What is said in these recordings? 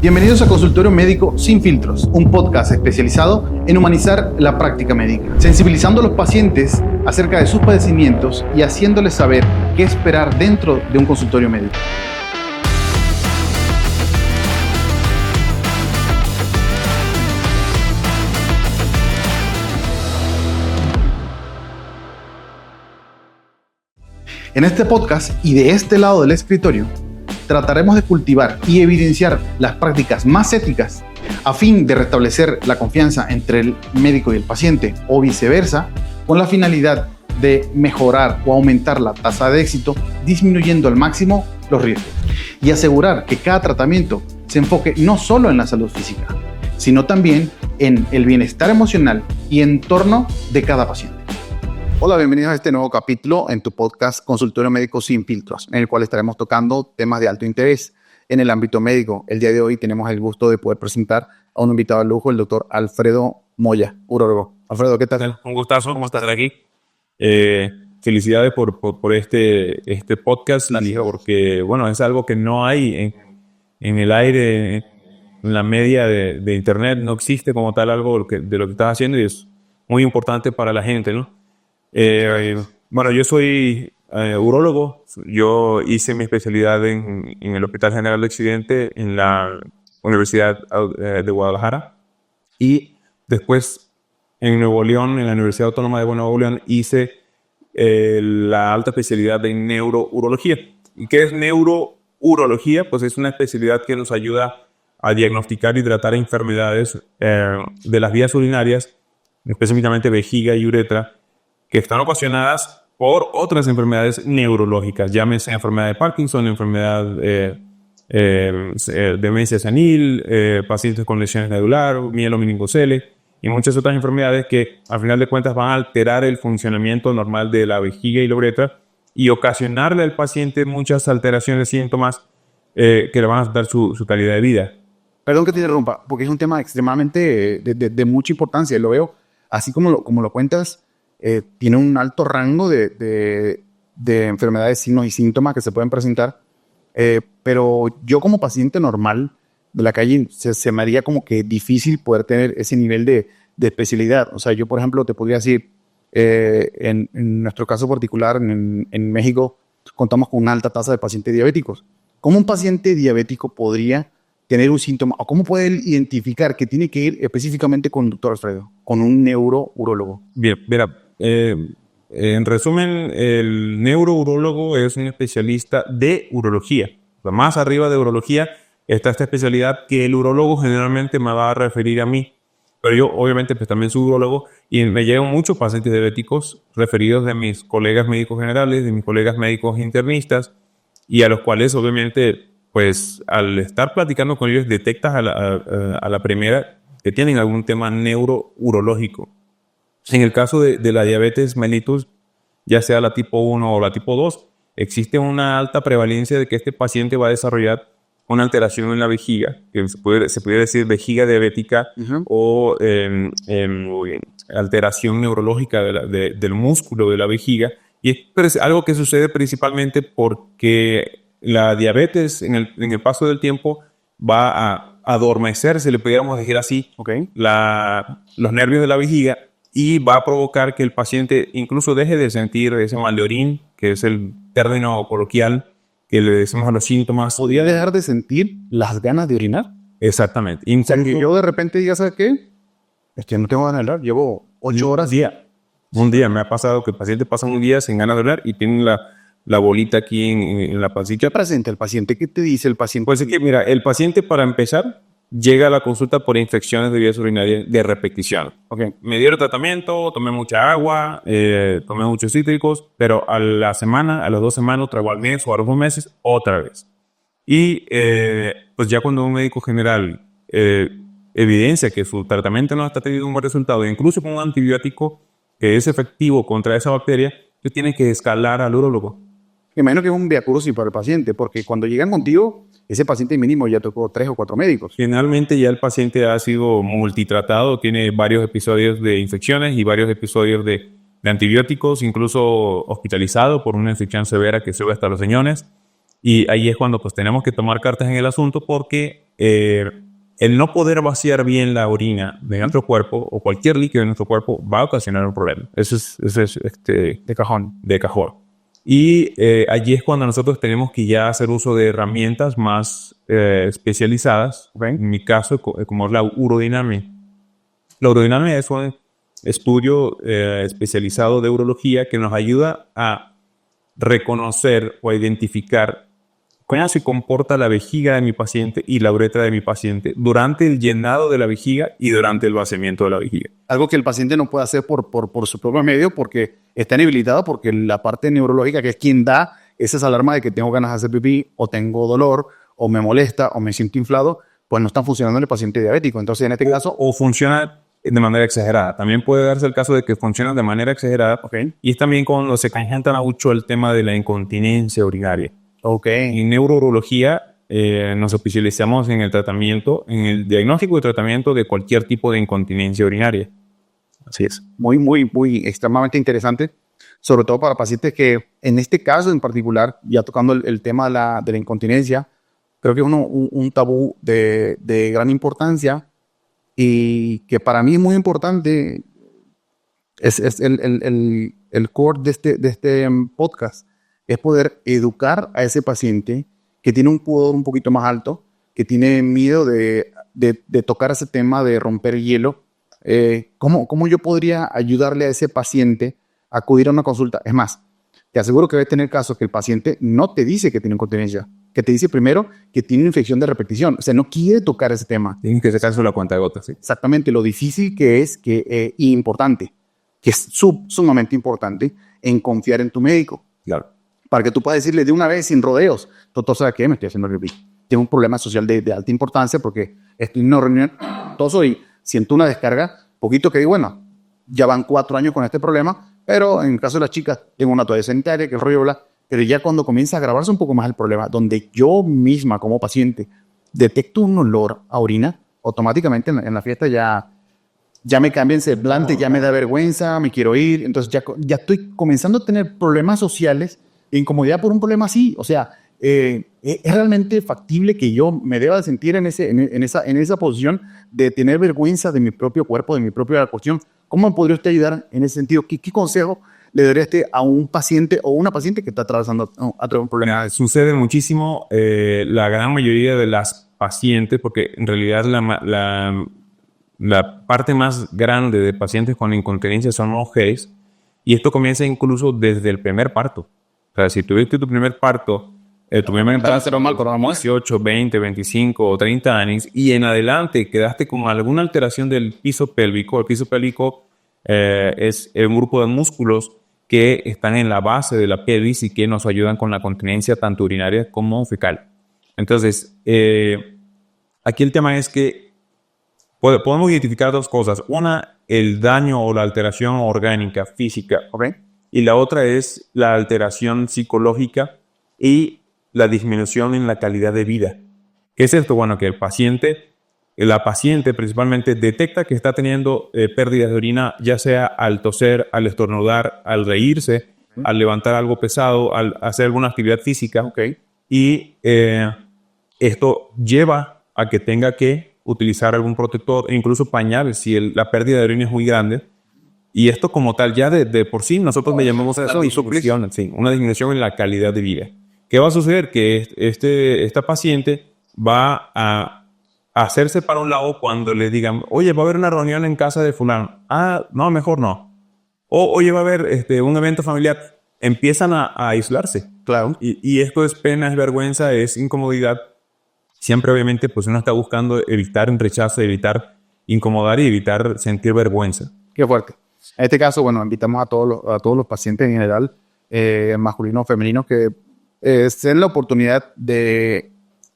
Bienvenidos a Consultorio Médico Sin Filtros, un podcast especializado en humanizar la práctica médica, sensibilizando a los pacientes acerca de sus padecimientos y haciéndoles saber qué esperar dentro de un consultorio médico. En este podcast y de este lado del escritorio, trataremos de cultivar y evidenciar las prácticas más éticas a fin de restablecer la confianza entre el médico y el paciente o viceversa, con la finalidad de mejorar o aumentar la tasa de éxito, disminuyendo al máximo los riesgos y asegurar que cada tratamiento se enfoque no solo en la salud física, sino también en el bienestar emocional y entorno de cada paciente. Hola, bienvenidos a este nuevo capítulo en tu podcast Consultorio Médico Sin Filtros, en el cual estaremos tocando temas de alto interés en el ámbito médico. El día de hoy tenemos el gusto de poder presentar a un invitado de lujo, el doctor Alfredo Moya, urólogo. Alfredo, ¿qué tal? Un gustazo, ¿cómo estás aquí? Felicidades por este podcast, porque bueno, es algo que no hay en el aire, en la media de internet, no existe como tal algo de lo que estás haciendo y es muy importante para la gente, ¿no? Bueno, yo soy urólogo. Yo hice mi especialidad en el Hospital General de Occidente en la Universidad de Guadalajara y después en Nuevo León, en la Universidad Autónoma de Nuevo León, hice la alta especialidad de neurourología. ¿Y qué es neurourología? Pues es una especialidad que nos ayuda a diagnosticar y tratar enfermedades de las vías urinarias, específicamente vejiga y uretra, que están ocasionadas por otras enfermedades neurológicas, llámese enfermedad de Parkinson, enfermedad demencia senil, pacientes con lesiones medular, mielomeningocele y muchas otras enfermedades que al final de cuentas van a alterar el funcionamiento normal de la vejiga y la uretra y ocasionarle al paciente muchas alteraciones, síntomas que le van a afectar su calidad de vida. Perdón que te interrumpa, porque es un tema extremadamente de mucha importancia. Lo veo así como lo cuentas. Tiene un alto rango de enfermedades, signos y síntomas que se pueden presentar, pero yo como paciente normal de la calle se me haría como que difícil poder tener ese nivel de especialidad. O sea, yo por ejemplo te podría decir, en nuestro caso particular en México contamos con una alta tasa de pacientes diabéticos. ¿Cómo un paciente diabético podría tener un síntoma o cómo puede identificar que tiene que ir específicamente con el doctor Alfredo, con un neurourólogo? Bien, mira, en resumen, el neurourólogo es un especialista de urología. O sea, más arriba de urología está esta especialidad que el urólogo generalmente me va a referir a mí. Pero yo obviamente pues también soy urólogo y me llegan muchos pacientes diabéticos referidos de mis colegas médicos generales, de mis colegas médicos internistas y a los cuales obviamente pues al estar platicando con ellos detectas a la primera que tienen algún tema neurourológico. En el caso de la diabetes mellitus, ya sea la tipo 1 o la tipo 2, existe una alta prevalencia de que este paciente va a desarrollar una alteración en la vejiga, que se puede decir vejiga diabética o alteración neurológica del músculo de la vejiga. Y es algo que sucede principalmente porque la diabetes en el paso del tiempo va a adormecer, si le pudiéramos decir así, los nervios de la vejiga y va a provocar que el paciente incluso deje de sentir ese mal de orín, que es el término coloquial que le decimos a los síntomas. ¿Podría dejar de sentir las ganas de orinar? Exactamente. O sea, que yo de repente diga, ¿sabes qué? No tengo ganas de hablar, llevo 8 horas. Un día me ha pasado que el paciente pasa un día sin ganas de hablar y tiene la bolita aquí en la pancita. ¿Qué presenta el paciente? ¿Qué te dice el paciente? Pues es que, mira, el paciente para empezar llega a la consulta por infecciones de vías urinarias de repetición. Me dieron tratamiento, tomé mucha agua, tomé muchos cítricos, pero a la semana, a las 2 semanas, otra vez al mes o a los 2 meses, otra vez. Y pues ya cuando un médico general evidencia que su tratamiento no está teniendo un buen resultado, incluso con un antibiótico que es efectivo contra esa bacteria, tú tienes que escalar al urólogo. Me imagino que es un viacrucis para el paciente, porque cuando llegan contigo, ese paciente mínimo ya tocó 3 o 4 médicos. Finalmente ya el paciente ha sido multitratado, tiene varios episodios de infecciones y varios episodios de antibióticos, incluso hospitalizado por una infección severa que sube hasta los riñones. Y ahí es cuando pues tenemos que tomar cartas en el asunto porque el no poder vaciar bien la orina de nuestro cuerpo o cualquier líquido de nuestro cuerpo va a ocasionar un problema. Eso es De cajón. de cajón. Y allí es cuando nosotros tenemos que ya hacer uso de herramientas más especializadas. Okay. En mi caso, como la urodinamia. La urodinamia es un estudio especializado de urología que nos ayuda a reconocer o a identificar cómo se comporta la vejiga de mi paciente y la uretra de mi paciente durante el llenado de la vejiga y durante el vaciamiento de la vejiga. Algo que el paciente no puede hacer por su propio medio porque está inhabilitado, porque la parte neurológica, que es quien da esas alarmas de que tengo ganas de hacer pipí o tengo dolor o me molesta o me siento inflado, pues no están funcionando en el paciente diabético. Entonces, en este caso... O funciona de manera exagerada. También puede darse el caso de que funciona de manera exagerada. Okay. Y es también cuando se conjunta mucho el tema de la incontinencia urinaria. Okay. En neurourología nos especializamos en el tratamiento, en el diagnóstico y tratamiento de cualquier tipo de incontinencia urinaria. Así es. Muy extremadamente interesante, sobre todo para pacientes que, en este caso en particular, ya tocando el tema de la incontinencia, creo que es un tabú de gran importancia y que para mí es muy importante, es el core de este podcast, es poder educar a ese paciente que tiene un pudor un poquito más alto, que tiene miedo de tocar ese tema, de romper el hielo. ¿Cómo yo podría ayudarle a ese paciente a acudir a una consulta? Es más, te aseguro que debe tener casos que el paciente no te dice que tiene incontinencia, que te dice primero que tiene infección de repetición. O sea, no quiere tocar ese tema. Tienen que sacarse la cuenta de gotas, ¿sí? Exactamente, lo difícil que es y importante, que es sumamente importante en confiar en tu médico. Claro. Para que tú puedas decirle de una vez, sin rodeos, doctor, ¿sabe qué? Me estoy haciendo pipí. Tengo un problema social de alta importancia porque estoy en una reunión, toso y siento una descarga, poquito que digo, bueno, ya van 4 años con este problema, pero en el caso de las chicas, tengo una toalla sanitaria, que el rollo bla, pero ya cuando comienza a agravarse un poco más el problema, donde yo misma como paciente detecto un olor a orina, automáticamente en la fiesta ya me cambia en semblante, ya me da vergüenza, me quiero ir, entonces ya estoy comenzando a tener problemas sociales e incomodidad por un problema así. O sea, es realmente factible que yo me deba de sentir en esa posición de tener vergüenza de mi propio cuerpo, de mi propia cuestión. ¿Cómo me podría usted ayudar en ese sentido? ¿Qué consejo le daría usted a un paciente o una paciente que está atravesando un problema? Sucede muchísimo, la gran mayoría de las pacientes, porque en realidad la parte más grande de pacientes con incontinencia son mujeres, y esto comienza incluso desde el primer parto. O sea, si tuviste tu primer parto, tu primer embarazo, 18, 20, 25 o 30 años, y en adelante quedaste con alguna alteración del piso pélvico. El piso pélvico es un grupo de músculos que están en la base de la pelvis y que nos ayudan con la continencia tanto urinaria como fecal. Entonces, aquí el tema es que podemos identificar 2 cosas. Una, el daño o la alteración orgánica, física. ¿Okay? Y la otra es la alteración psicológica y la disminución en la calidad de vida. ¿Qué es esto? Bueno, que la paciente principalmente detecta que está teniendo pérdidas de orina, ya sea al toser, al estornudar, al reírse, al levantar algo pesado, al hacer alguna actividad física. Okay. Y esto lleva a que tenga que utilizar algún protector e incluso pañales si la pérdida de orina es muy grande. Y esto como tal, ya de por sí, nosotros le llamamos a eso disminución, sí, una disminución en la calidad de vida. ¿Qué va a suceder? Que esta paciente va a hacerse para un lado cuando le digan, oye, va a haber una reunión en casa de fulano. Ah, no, mejor no. O, oye, va a haber un evento familiar. Empiezan a aislarse. Claro. Y esto es pena, es vergüenza, es incomodidad. Siempre, obviamente, pues uno está buscando evitar un rechazo, evitar incomodar y evitar sentir vergüenza. Qué fuerte. En este caso, bueno, invitamos a todos los pacientes en general, masculinos o femeninos, que se den la oportunidad de,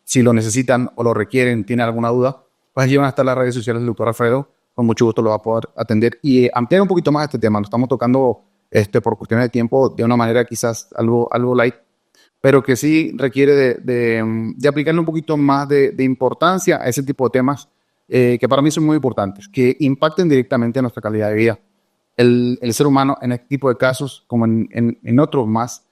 si lo necesitan o lo requieren, tienen alguna duda, pues llevan hasta las redes sociales del doctor Alfredo, con mucho gusto lo va a poder atender y ampliar un poquito más este tema. Lo estamos tocando por cuestiones de tiempo de una manera quizás algo light, pero que sí requiere de aplicarle un poquito más de importancia a ese tipo de temas que para mí son muy importantes, que impacten directamente en nuestra calidad de vida. El ser humano en este tipo de casos, como en otros más,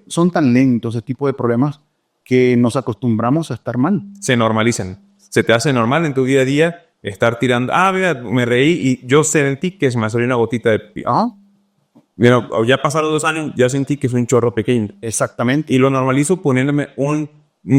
son tan lentos, ese tipo de problemas, que nos acostumbramos a estar mal. Se normalizan. Se te hace normal en tu día a día estar tirando. Mira, me reí y yo sentí que se me salió una gotita de pipí. Mira, ya pasaron 2 años, ya sentí que es un chorro pequeño. Exactamente. Y lo normalizo poniéndome un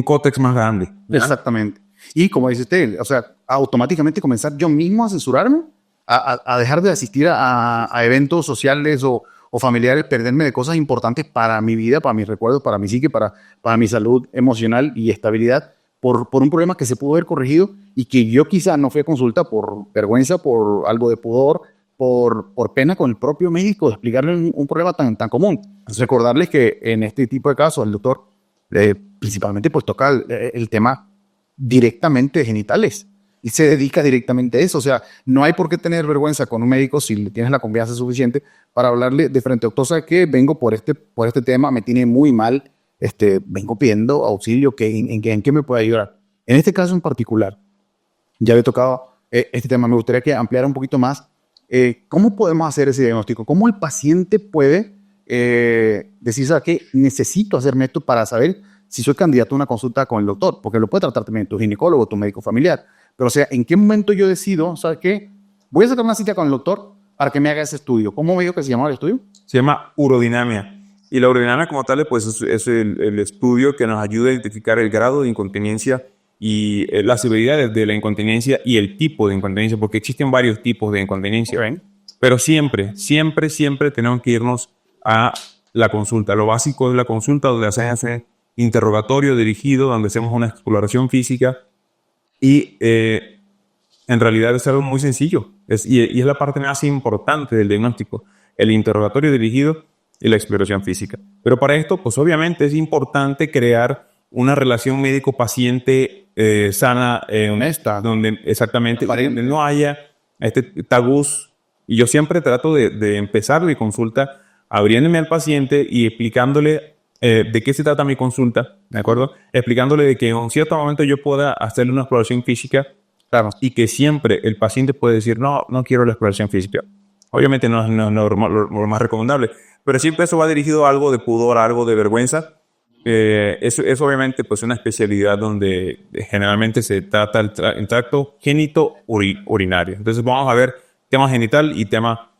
cótex más grande. Exactamente. Y como dice usted, o sea, automáticamente comenzar yo mismo a censurarme, a dejar de asistir a eventos sociales o familiares, perderme de cosas importantes para mi vida, para mis recuerdos, para mi psique, para mi salud emocional y estabilidad, por un problema que se pudo haber corregido y que yo quizá no fui a consulta por vergüenza, por algo de pudor, por pena con el propio médico de explicarle un problema tan común. Recordarles que en este tipo de casos el doctor principalmente pues toca el tema directamente de genitales y se dedica directamente a eso. O sea, no hay por qué tener vergüenza con un médico si le tienes la confianza suficiente para hablarle de frente. Doctor, ¿sabe qué? Vengo por este tema, me tiene muy mal, vengo pidiendo auxilio, ¿en qué me puede ayudar? En este caso en particular, ya había tocado este tema, me gustaría que ampliara un poquito más. ¿Cómo podemos hacer ese diagnóstico? ¿Cómo el paciente puede decir, ¿sabe qué? Necesito hacerme esto para saber si soy candidato a una consulta con el doctor? Porque lo puede tratar también tu ginecólogo, tu médico familiar. Pero, o sea, ¿en qué momento yo decido, ¿sabes qué? Voy a sacar una cita con el doctor para que me haga ese estudio. ¿Cómo me dijo que se llamaba el estudio? Se llama urodinamia. Y la urodinamia como tal, pues es el estudio que nos ayuda a identificar el grado de incontinencia y la severidad de la incontinencia y el tipo de incontinencia, porque existen varios tipos de incontinencia. Okay. Pero siempre tenemos que irnos a la consulta. Lo básico es la consulta, donde hacemos un interrogatorio dirigido, donde hacemos una exploración física y en realidad es algo muy sencillo y es la parte más importante del diagnóstico, el interrogatorio dirigido y la exploración física. Pero para esto, pues obviamente es importante crear una relación médico-paciente sana, honesta, donde donde no haya tabús. Y yo siempre trato de empezar mi consulta abriéndome al paciente y explicándole de qué se trata mi consulta, ¿de acuerdo? Explicándole de que en un cierto momento yo pueda hacerle una exploración física, claro, y que siempre el paciente puede decir, no quiero la exploración física. Obviamente no es lo más recomendable, pero siempre eso va dirigido a algo de pudor, a algo de vergüenza. Es obviamente pues una especialidad donde generalmente se trata el tracto genito-urinario. Entonces vamos a ver tema genital y tema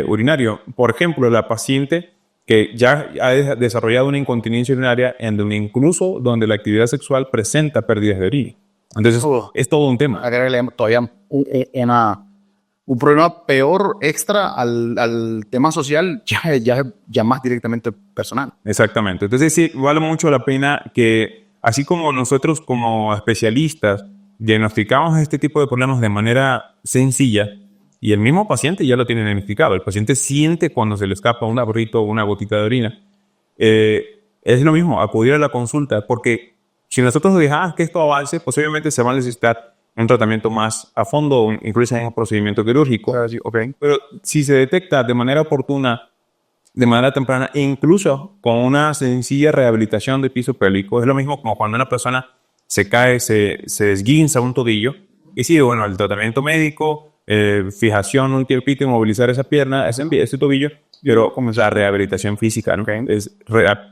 urinario. Por ejemplo, la paciente que ya ha desarrollado una incontinencia urinaria incluso donde la actividad sexual presenta pérdidas de orina. Entonces es todo un tema. Agregarle todavía un problema peor extra al tema social, ya más directamente personal. Exactamente. Entonces sí, vale mucho la pena que, así como nosotros como especialistas diagnosticamos este tipo de problemas de manera sencilla, y el mismo paciente ya lo tiene diagnosticado. El paciente siente cuando se le escapa un abrito o una gotita de orina. Es lo mismo, acudir a la consulta, porque si nosotros dejamos que esto avance, pues obviamente se va a necesitar un tratamiento más a fondo, incluso en un procedimiento quirúrgico. Okay. Pero si se detecta de manera oportuna, de manera temprana, e incluso con una sencilla rehabilitación de piso pélvico, es lo mismo como cuando una persona se cae, se esguinza un tobillo. Y sí, bueno, el tratamiento médico, fijación un tiempito, movilizar esa pierna, ese tobillo, pero comenzar rehabilitación física, ¿no? Okay. Es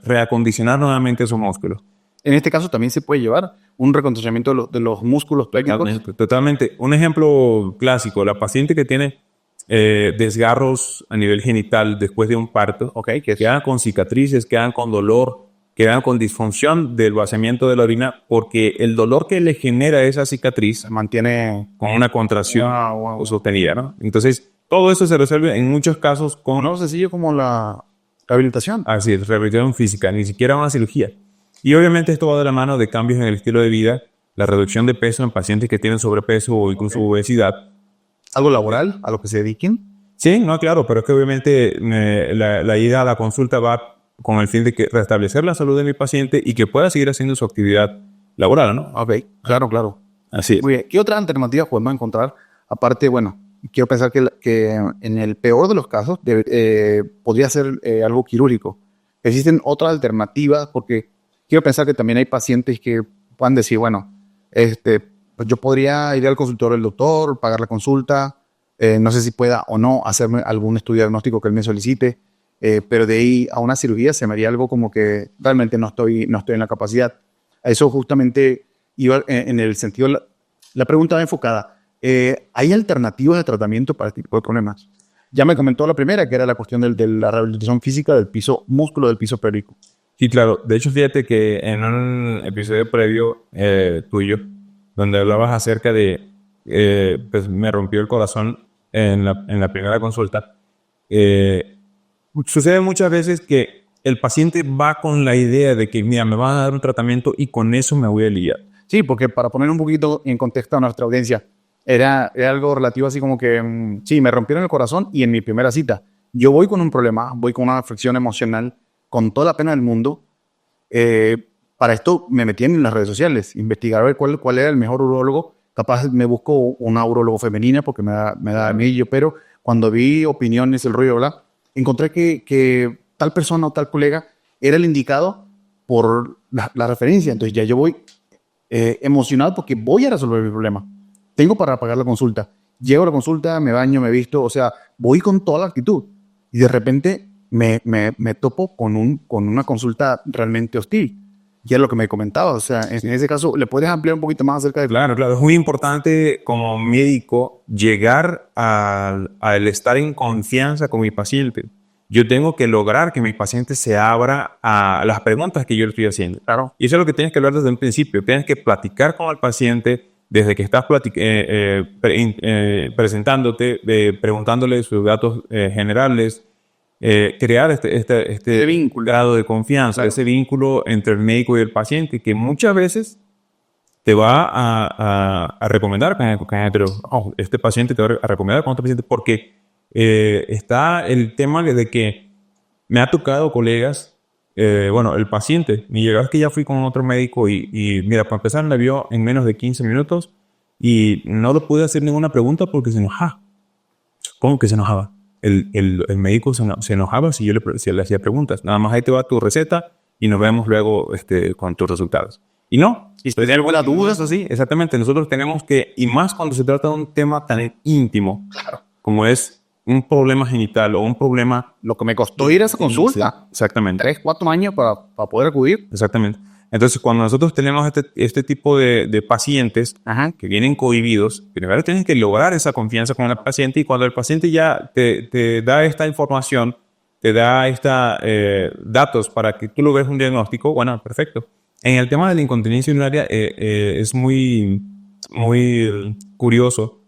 reacondicionar nuevamente esos músculos. En este caso también se puede llevar un recondicionamiento de los músculos pélvicos. Totalmente. Un ejemplo clásico, la paciente que tiene desgarros a nivel genital después de un parto, okay, que quedan con cicatrices, quedan con dolor, quedan con disfunción del vaciamiento de la orina, porque el dolor que le genera esa cicatriz se mantiene con una contracción sostenida, ¿no? Entonces, todo eso se resuelve en muchos casos con algo sencillo como la rehabilitación. Así es, rehabilitación física, ni siquiera una cirugía. Y obviamente esto va de la mano de cambios en el estilo de vida, la reducción de peso en pacientes que tienen sobrepeso o incluso obesidad. ¿Algo laboral a lo que se dediquen? Sí, no, claro, pero es que obviamente la ida a la consulta va con el fin de restablecer la salud de mi paciente y que pueda seguir haciendo su actividad laboral, ¿no? Ok, claro. Así es. Muy bien. ¿Qué otras alternativas podemos encontrar? Aparte, bueno, quiero pensar que en el peor de los casos podría ser algo quirúrgico. Existen otras alternativas porque quiero pensar que también hay pacientes que puedan decir, bueno, pues yo podría ir al consultorio del doctor, pagar la consulta, no sé si pueda o no hacerme algún estudio diagnóstico que él me solicite, pero de ahí a una cirugía se me haría algo como que realmente no estoy en la capacidad. A eso justamente iba en el sentido, la pregunta va enfocada. ¿Hay alternativas de tratamiento para este tipo de problemas? Ya me comentó la primera, que era la cuestión de la rehabilitación física del piso músculo del piso pélvico. Sí, claro. De hecho, fíjate que en un episodio previo tuyo, donde hablabas acerca de, pues me rompió el corazón en la primera consulta, sucede muchas veces que el paciente va con la idea de que, mira, me van a dar un tratamiento y con eso me voy a lidiar. Sí, porque para poner un poquito en contexto a nuestra audiencia, era algo relativo así como que, sí, me rompieron el corazón y en mi primera cita, yo voy con un problema, voy con una afección emocional, con toda la pena del mundo. Para esto me metí en las redes sociales, investigar a ver cuál era el mejor urólogo. Capaz me busco una urólogo femenina porque me da miedo, pero cuando vi opiniones, el rollo, bla, encontré que tal persona o tal colega era el indicado por la referencia. Entonces ya yo voy emocionado porque voy a resolver mi problema. Tengo para pagar la consulta. Llego a la consulta, me baño, me visto, o sea, voy con toda la actitud. Y de repente me topo con una consulta realmente hostil. Y es lo que me comentaba. O sea, en ese caso, ¿le puedes ampliar un poquito más acerca de...? Claro, claro. Es muy importante como médico llegar al estar en confianza con mi paciente. Yo tengo que lograr que mi paciente se abra a las preguntas que yo le estoy haciendo. Claro. Y eso es lo que tienes que hablar desde un principio. Tienes que platicar con el paciente desde que estás presentándote, preguntándole sus datos generales, crear este vínculo, grado de confianza, claro, ese vínculo entre el médico y el paciente, que muchas veces te va a recomendar pero este paciente te va a recomendar con otro paciente, porque está el tema de que me ha tocado colegas, bueno, el paciente, mi llegada es que ya fui con otro médico y mira, para empezar me vio en menos de 15 minutos y no le pude hacer ninguna pregunta porque se enojaba. ¿Cómo que se enojaba? El médico se enojaba si yo le hacía preguntas. Nada más ahí te va tu receta y nos vemos luego con tus resultados. Y no. ¿Y si tiene alguna duda? Así, exactamente. Nosotros tenemos que, y más cuando se trata de un tema tan íntimo, Claro, como es un problema genital o un problema... lo que me costó ir a esa consulta. Exactamente. 3, 4 años para poder acudir. Exactamente. Entonces, cuando nosotros tenemos este tipo de pacientes que vienen cohibidos, primero tienes que lograr esa confianza con el paciente, y cuando el paciente ya te da esta información, te da datos para que tú logres un diagnóstico, bueno, perfecto. En el tema de la incontinencia urinaria es muy, muy curioso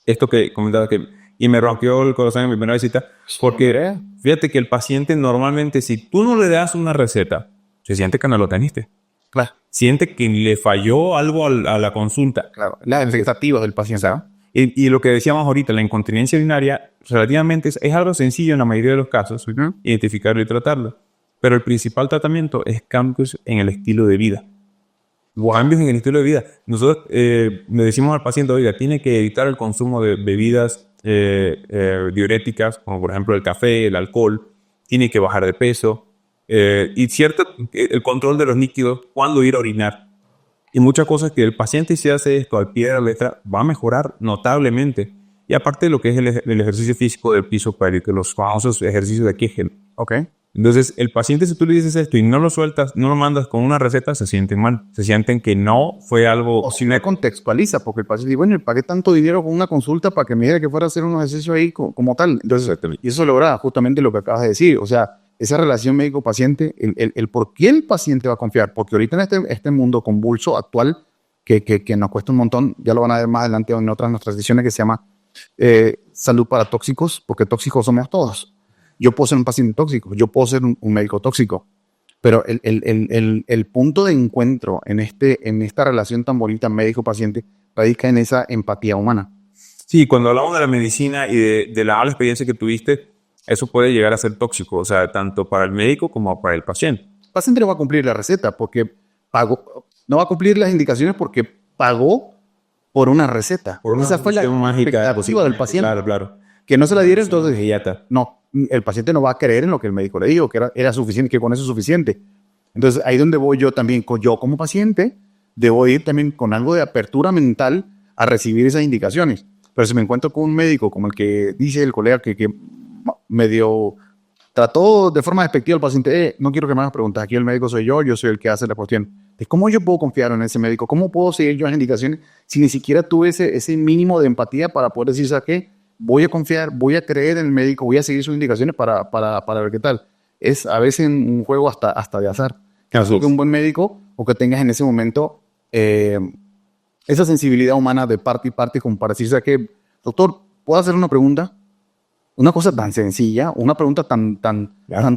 esto que comentaba, y me rompió el corazón en mi primera visita, porque fíjate que el paciente normalmente, si tú no le das una receta, se siente que no lo teniste. Claro. Siente que le falló algo a la consulta. Claro, las expectativas del paciente. ¿Sabes? Y lo que decíamos ahorita, la incontinencia urinaria, relativamente es algo sencillo en la mayoría de los casos, identificarlo y tratarlo. Pero el principal tratamiento es cambios en el estilo de vida. Cambios en el estilo de vida. Nosotros le decimos al paciente, oiga, tiene que evitar el consumo de bebidas diuréticas, como por ejemplo el café, el alcohol. Tiene que bajar de peso. Y el control de los líquidos, cuándo ir a orinar. Y muchas cosas que el paciente, si hace esto al pie de la letra, va a mejorar notablemente. Y aparte de lo que es el ejercicio físico del piso pélvico, los famosos ejercicios de Kegel. Ok. Entonces, el paciente, si tú le dices esto y no lo sueltas, no lo mandas con una receta, se sienten mal. Se sienten que no fue algo... O si no contextualiza, porque el paciente dice, bueno, ¿para qué tanto dinero con una consulta para que me diga que fuera a hacer un ejercicio ahí como tal? Entonces, y eso logra justamente lo que acabas de decir. O sea, esa relación médico-paciente, el por qué el paciente va a confiar. Porque ahorita en este mundo convulso actual, que nos cuesta un montón, ya lo van a ver más adelante en otras nuestras sesiones, que se llama salud para tóxicos, porque tóxicos somos todos. Yo puedo ser un paciente tóxico, yo puedo ser un médico tóxico, pero el punto de encuentro en esta relación tan bonita médico-paciente radica en esa empatía humana. Sí, cuando hablamos de la medicina y de la mala experiencia que tuviste, eso puede llegar a ser tóxico, o sea, tanto para el médico como para el paciente. El paciente no va a cumplir la receta porque pagó, no va a cumplir las indicaciones porque pagó por una receta. Por una esa fue la expectativa del paciente. Claro, claro. Que no se la dieron, entonces ya está. No, el paciente no va a creer en lo que el médico le dijo, que era suficiente, que con eso es suficiente. Entonces, ahí donde voy yo también, yo como paciente, debo ir también con algo de apertura mental a recibir esas indicaciones. Pero si me encuentro con un médico como el que dice el colega que medio trató de forma despectiva al paciente, no quiero que me hagas preguntas, aquí el médico soy yo soy el que hace la cuestión. de cómo yo puedo confiar en ese médico, cómo puedo seguir yo las indicaciones si ni siquiera tuve ese mínimo de empatía para poder decir, ¿sabes qué? Voy a confiar, voy a creer en el médico, voy a seguir sus indicaciones para ver qué tal. Es a veces un juego hasta de azar. Que un buen médico o que tengas en ese momento esa sensibilidad humana de parte y parte como para decir, ¿sabes qué? Doctor, ¿puedo hacer una pregunta? Una cosa tan sencilla, una pregunta tan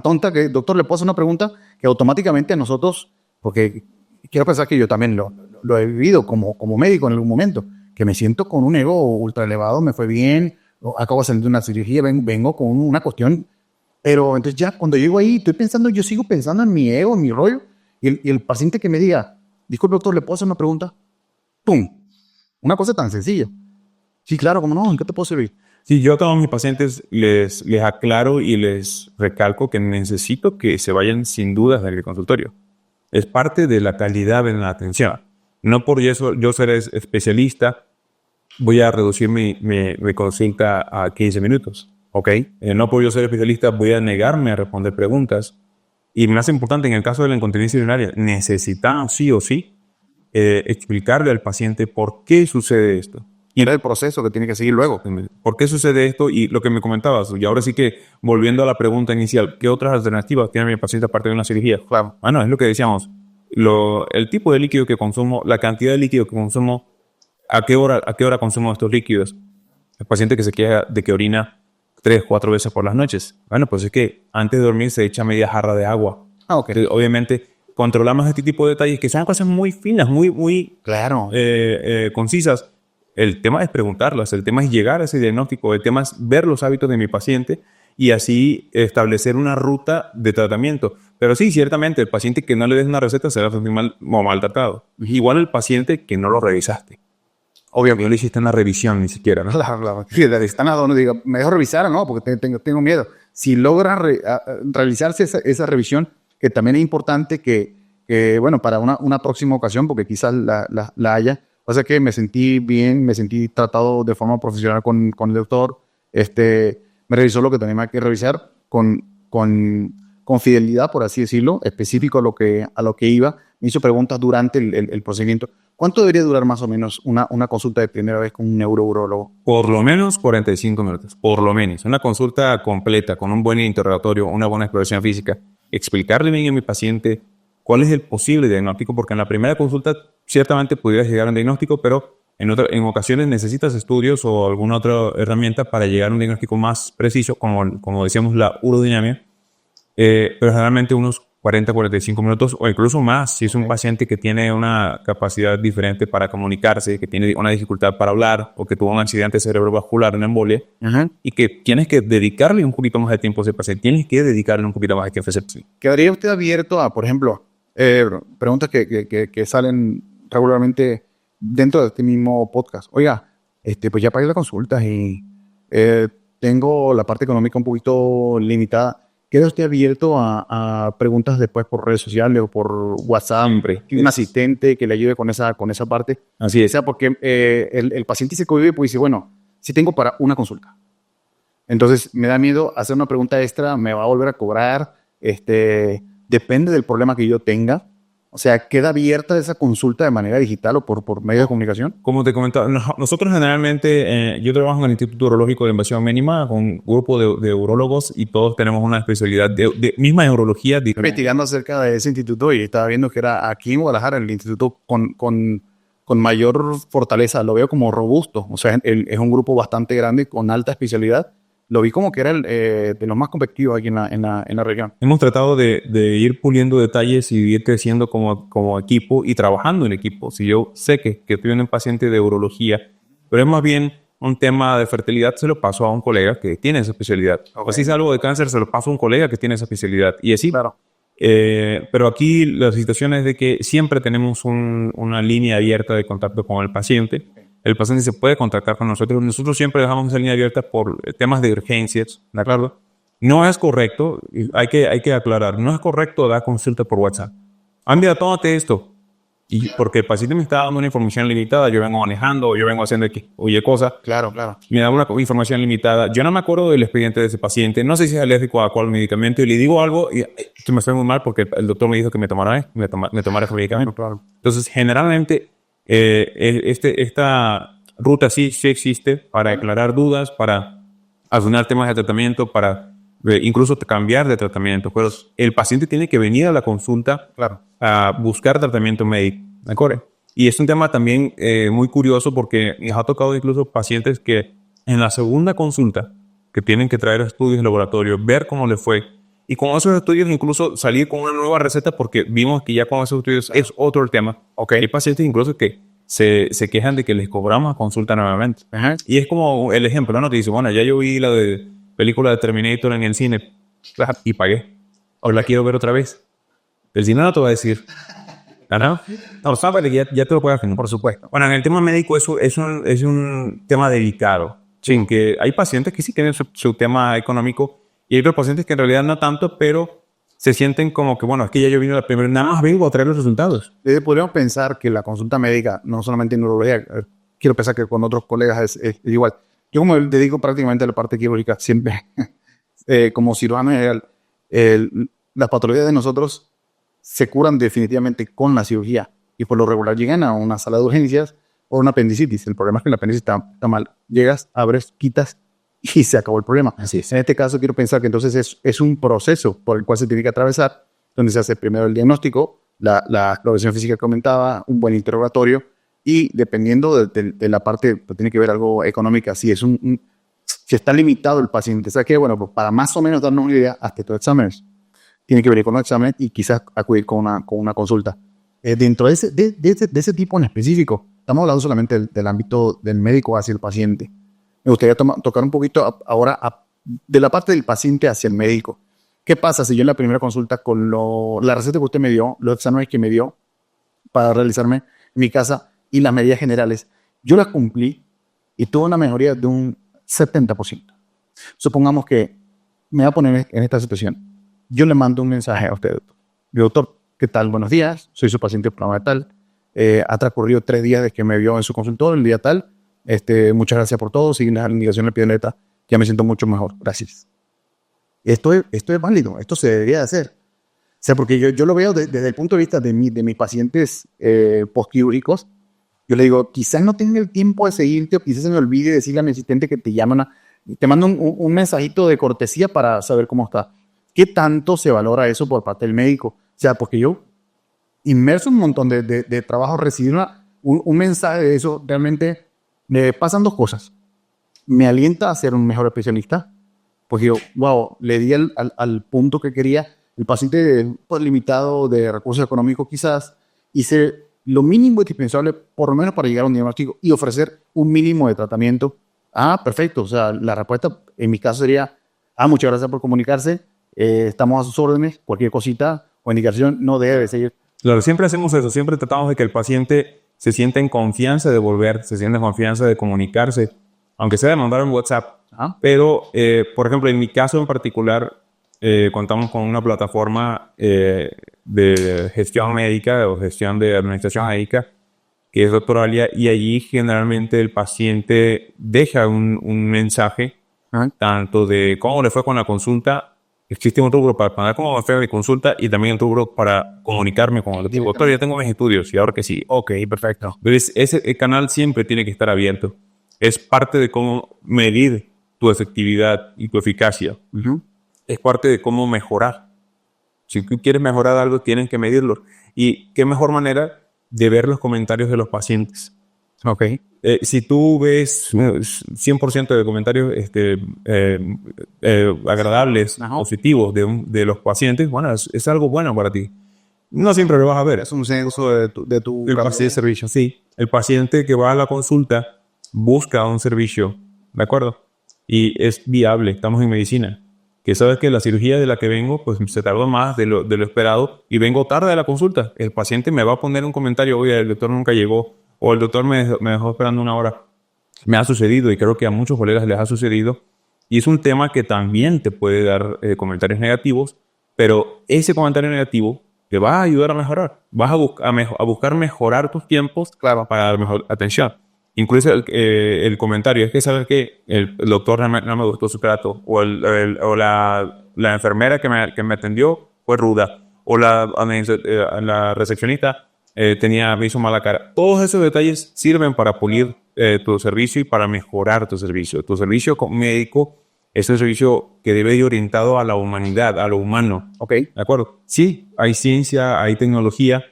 tonta que, doctor, le puedo hacer una pregunta que automáticamente a nosotros, porque quiero pensar que yo también lo he vivido como médico en algún momento, que me siento con un ego ultra elevado, me fue bien, acabo de salir de una cirugía, vengo con una cuestión, pero entonces ya cuando llego ahí, yo sigo pensando en mi ego, en mi rollo, y el paciente que me diga, disculpe doctor, ¿le puedo hacer una pregunta? ¡Pum! Una cosa tan sencilla. Sí, claro, ¿cómo no? ¿En qué te puedo servir? Sí, yo a todos mis pacientes les aclaro y les recalco que necesito que se vayan sin dudas del consultorio. Es parte de la calidad en la atención. No por eso yo ser especialista voy a reducir mi consulta a 15 minutos. ¿Ok? No por yo ser especialista voy a negarme a responder preguntas. Y más importante, en el caso de la incontinencia urinaria, necesitamos sí o sí explicarle al paciente por qué sucede esto. Y era el proceso que tiene que seguir luego. ¿Por qué sucede esto? Y lo que me comentabas, y ahora sí que volviendo a la pregunta inicial, ¿qué otras alternativas tiene mi paciente aparte de una cirugía? Claro. Bueno, es lo que decíamos, el tipo de líquido que consumo, la cantidad de líquido que consumo, ¿a qué hora consumo estos líquidos? El paciente que se queja de que orina 3-4 veces por las noches. Bueno, pues es que antes de dormir se echa media jarra de agua. Ok. Entonces, obviamente, controlamos este tipo de detalles que son cosas muy finas, muy claro. Concisas. El tema es preguntarlas, el tema es llegar a ese diagnóstico, el tema es ver los hábitos de mi paciente y así establecer una ruta de tratamiento. Pero sí, ciertamente, el paciente que no le des una receta será maltratado. Igual el paciente que no lo revisaste. Obviamente no le hiciste una revisión ni siquiera, ¿no? Claro. Sí, están a donde diga, me dejo revisar, ¿no? Porque tengo miedo. Si logra realizarse esa revisión, que también es importante que bueno, para una próxima ocasión, porque quizás la haya. O sea que me sentí bien, me sentí tratado de forma profesional con el doctor. Me revisó lo que tenía que revisar con fidelidad, por así decirlo, específico a lo que iba. Me hizo preguntas durante el procedimiento. ¿Cuánto debería durar más o menos una consulta de primera vez con un neurourologo? Por lo menos 45 minutos, por lo menos. Una consulta completa con un buen interrogatorio, una buena exploración física. Explicarle bien a mi paciente cuál es el posible diagnóstico, porque en la primera consulta ciertamente pudieras llegar a un diagnóstico, pero en ocasiones necesitas estudios o alguna otra herramienta para llegar a un diagnóstico más preciso, como decíamos, la urodinamia, pero generalmente unos 40-45 minutos o incluso más si es un paciente que tiene una capacidad diferente para comunicarse, que tiene una dificultad para hablar o que tuvo un accidente cerebrovascular, una embolia, y que tienes que dedicarle un poquito más de tiempo a ese paciente, tienes que dedicarle un poquito más de tiempo a ese paciente. ¿Quedaría usted abierto a, por ejemplo, preguntas que salen regularmente dentro de este mismo podcast? Oiga, pues ya pagué la consulta y tengo la parte económica un poquito limitada. ¿Queda usted abierto a preguntas después por redes sociales o por WhatsApp? Siempre. Un asistente que le ayude con esa parte. Así es. O sea, porque el paciente se cohibe pues dice, bueno, si tengo para una consulta. Entonces me da miedo hacer una pregunta extra, me va a volver a cobrar. Depende del problema que yo tenga. O sea, ¿queda abierta esa consulta de manera digital o por medio de comunicación? Como te comentaba, nosotros generalmente, yo trabajo en el Instituto Urológico de Invasión Mínima con un grupo de urólogos y todos tenemos una especialidad de misma urología. Investigando acerca de ese instituto y estaba viendo que era aquí en Guadalajara el instituto con mayor fortaleza. Lo veo como robusto. O sea, es un grupo bastante grande con alta especialidad. Lo vi como que era de los más competitivos aquí en la región. Hemos tratado de ir puliendo detalles y ir creciendo como equipo y trabajando en equipo. Si yo sé que estoy en un paciente de urología, pero es más bien un tema de fertilidad, se lo paso a un colega que tiene esa especialidad. Okay. O si es algo de cáncer, se lo paso a un colega que tiene esa especialidad. Y así. Claro. Pero aquí la situación es de que siempre tenemos una línea abierta de contacto con el paciente. El paciente se puede contactar con nosotros. Nosotros siempre dejamos esa línea abierta por temas de urgencias, ¿de acuerdo? No es correcto, hay que aclarar, no es correcto dar consulta por WhatsApp. Mira, tómate esto. Y porque el paciente me está dando una información limitada, yo vengo manejando, o yo vengo haciendo X, oye cosas. Claro. Me da una información limitada. Yo no me acuerdo del expediente de ese paciente. No sé si es alérgico a cuál medicamento. Y le digo algo y esto me fue muy mal porque el doctor me dijo que me tomara ese medicamento. Claro. Entonces, generalmente, esta ruta sí existe para aclarar dudas, para asignar temas de tratamiento, para incluso cambiar de tratamiento. Pero el paciente tiene que venir a la consulta a buscar tratamiento médico. ¿De acuerdo? Y es un tema también muy curioso porque nos ha tocado incluso pacientes que en la segunda consulta que tienen que traer estudios de laboratorio, ver cómo les fue y con esos estudios incluso salir con una nueva receta porque vimos que ya con esos estudios es otro tema. Okay. Hay pacientes incluso que se quejan de que les cobramos consulta nuevamente. Ajá. Y es como el ejemplo, ¿no? Te dice, bueno, ya yo vi la película de Terminator en el cine y pagué. Ahora la quiero ver otra vez. El cine no te va a decir... No, sabes que ya te lo puedes hacer, por supuesto. Bueno, en el tema médico eso es un tema delicado. Sí, que hay pacientes que sí tienen su tema económico y hay otros pacientes que en realidad no tanto, pero se sienten como que, bueno, es que ya yo vine la primera, nada más vengo a traer los resultados. Podríamos pensar que la consulta médica, no solamente en neurología, quiero pensar que con otros colegas es igual. Yo como dedico prácticamente a la parte quirúrgica, siempre como cirujano general, las patologías de nosotros se curan definitivamente con la cirugía y por lo regular llegan a una sala de urgencias por una apendicitis. El problema es que la apendicitis está mal. Llegas, abres, quitas y se acabó el problema. Así es. En este caso quiero pensar que entonces es un proceso por el cual se tiene que atravesar, donde se hace primero el diagnóstico, la exploración física que comentaba, un buen interrogatorio y dependiendo de la parte que tiene que ver algo económica, si está limitado el paciente. ¿Sabes qué? Bueno, pues para más o menos darnos una idea, hazte tus exámenes. Tiene que venir con un examen y quizás acudir con una consulta. Dentro de ese tipo en específico, estamos hablando solamente del ámbito del médico hacia el paciente. Me gustaría tocar un poquito ahora de la parte del paciente hacia el médico. ¿Qué pasa si yo en la primera consulta con la receta que usted me dio, los exámenes que me dio para realizarme en mi casa y las medidas generales, yo las cumplí y tuve una mejoría de un 70%? Supongamos que me va a poner en esta situación. Yo le mando un mensaje a usted, doctor. Doctor, ¿qué tal? Buenos días. Soy su paciente del programa tal. Ha transcurrido 3 días desde que me vio en su consultorio, el día tal. Muchas gracias por todo. Siguen las indicaciones de pioneta. Ya me siento mucho mejor. Gracias. Esto es válido. Esto se debería de hacer. O sea, porque yo lo veo desde el punto de vista de mis pacientes postquirúrgicos. Yo le digo, quizás no tenga el tiempo de seguirte o quizás se me olvide decirle a mi asistente que te llaman te mando un mensajito de cortesía para saber cómo está. ¿Qué tanto se valora eso por parte del médico? O sea, porque yo, inmerso en un montón de trabajo, recibí un mensaje de eso, realmente me pasan 2 cosas. Me alienta a ser un mejor especialista, porque yo, wow, le di al punto que quería. El paciente pues, limitado de recursos económicos quizás, hice lo mínimo indispensable, por lo menos para llegar a un diagnóstico y ofrecer un mínimo de tratamiento. Perfecto. O sea, la respuesta en mi caso sería, muchas gracias por comunicarse. Estamos a sus órdenes, cualquier cosita o indicación no debe seguir. Claro, siempre hacemos eso, siempre tratamos de que el paciente se sienta en confianza de volver, se sienta en confianza de comunicarse, aunque sea de mandar un WhatsApp. Pero, por ejemplo, en mi caso en particular, contamos con una plataforma de gestión médica o gestión de administración médica, que es Doctoralia, y allí generalmente el paciente deja un mensaje, tanto de cómo le fue con la consulta. Existe un rubro para pagar como fue mi consulta y también un rubro para comunicarme con el doctor. Doctor, ya tengo mis estudios y ahora que sí. Ok, perfecto. Entonces, ese canal siempre tiene que estar abierto. Es parte de cómo medir tu efectividad y tu eficacia. Es parte de cómo mejorar. Si tú quieres mejorar algo, tienes que medirlo. Y qué mejor manera de ver los comentarios de los pacientes. Ok. Si tú ves 100% de comentarios agradables, positivos de los pacientes, bueno, es algo bueno para ti. No siempre lo vas a ver. Es un censo de tu capacidad de servicio. Sí. El paciente que va a la consulta busca un servicio, ¿de acuerdo? Y es viable. Estamos en medicina. Que sabes que la cirugía de la que vengo, pues se tardó más de lo esperado y vengo tarde a la consulta. El paciente me va a poner un comentario, oye, el doctor nunca llegó. O el doctor me dejó esperando 1 hora. Me ha sucedido y creo que a muchos colegas les ha sucedido. Y es un tema que también te puede dar comentarios negativos, pero ese comentario negativo te va a ayudar a mejorar. Vas a buscar mejorar tus tiempos para dar mejor atención. Incluso el comentario es que, ¿sabes qué? El doctor no me gustó su trato, o la enfermera que me atendió fue ruda, o la recepcionista me hizo mala cara. Todos esos detalles sirven para pulir tu servicio y para mejorar tu servicio. Tu servicio médico es un servicio que debe ir orientado a la humanidad, a lo humano. Ok. ¿De acuerdo? Sí, hay ciencia, hay tecnología,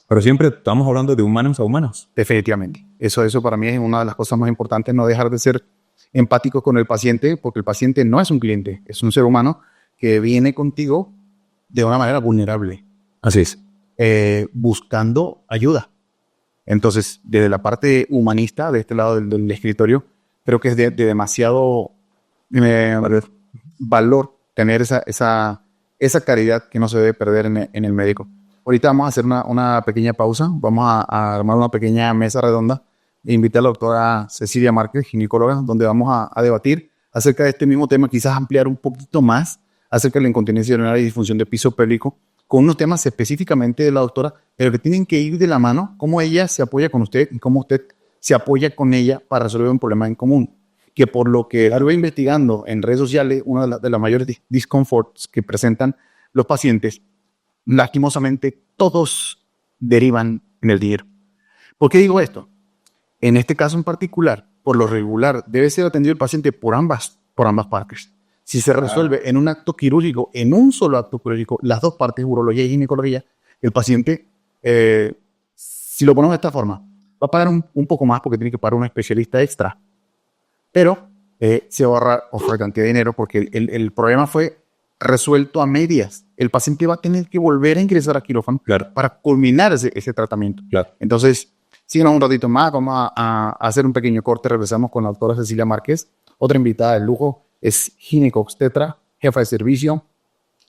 pero siempre estamos hablando de humanos a humanos. Definitivamente. Eso para mí es una de las cosas más importantes, no dejar de ser empático con el paciente, porque el paciente no es un cliente, es un ser humano que viene contigo de una manera vulnerable. Así es. Buscando ayuda. Entonces, desde la parte humanista, de este lado del escritorio, creo que es de demasiado valor tener esa caridad que no se debe perder en el médico. Ahorita vamos a hacer una pequeña pausa, vamos a armar una pequeña mesa redonda e invitar a la doctora Cecilia Márquez, ginecóloga, donde vamos a debatir acerca de este mismo tema, quizás ampliar un poquito más acerca de la incontinencia urinaria y disfunción de piso pélvico, con unos temas específicamente de la doctora, pero que tienen que ir de la mano, cómo ella se apoya con usted y cómo usted se apoya con ella para resolver un problema en común. Que por lo que estuve investigando en redes sociales, una de las mayores disconforts que presentan los pacientes, lastimosamente, todos derivan en el dinero. ¿Por qué digo esto? En este caso en particular, por lo regular, debe ser atendido el paciente por ambas partes. Si se resuelve en un acto quirúrgico, en un solo acto quirúrgico, las dos partes, urología y ginecología, el paciente, si lo ponemos de esta forma, va a pagar un poco más porque tiene que pagar un especialista extra, pero se va a ahorrar otra cantidad de dinero porque el problema fue resuelto a medias. El paciente va a tener que volver a ingresar a quirófano para culminar ese tratamiento. Claro. Entonces, síganos un ratito más, vamos a hacer un pequeño corte, regresamos con la doctora Cecilia Márquez, otra invitada de lujo, es gineco-obstetra, jefa de servicio,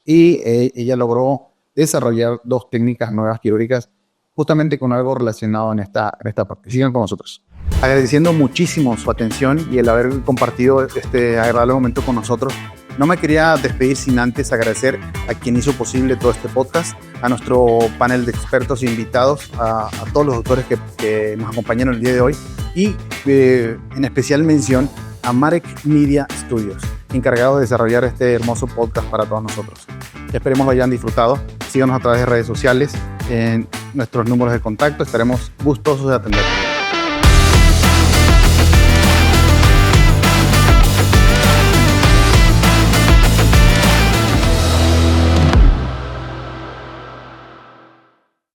y ella logró desarrollar 2 técnicas nuevas quirúrgicas justamente con algo relacionado en esta parte. Sigan con nosotros. Agradeciendo muchísimo su atención y el haber compartido este agradable momento con nosotros. No me quería despedir sin antes agradecer a quien hizo posible todo este podcast, a nuestro panel de expertos e invitados, a todos los doctores que nos acompañaron el día de hoy y en especial mención a Marek Media Studios, encargado de desarrollar este hermoso podcast para todos nosotros. Esperemos lo hayan disfrutado. Síganos a través de redes sociales, en nuestros números de contacto. Estaremos gustosos de atender.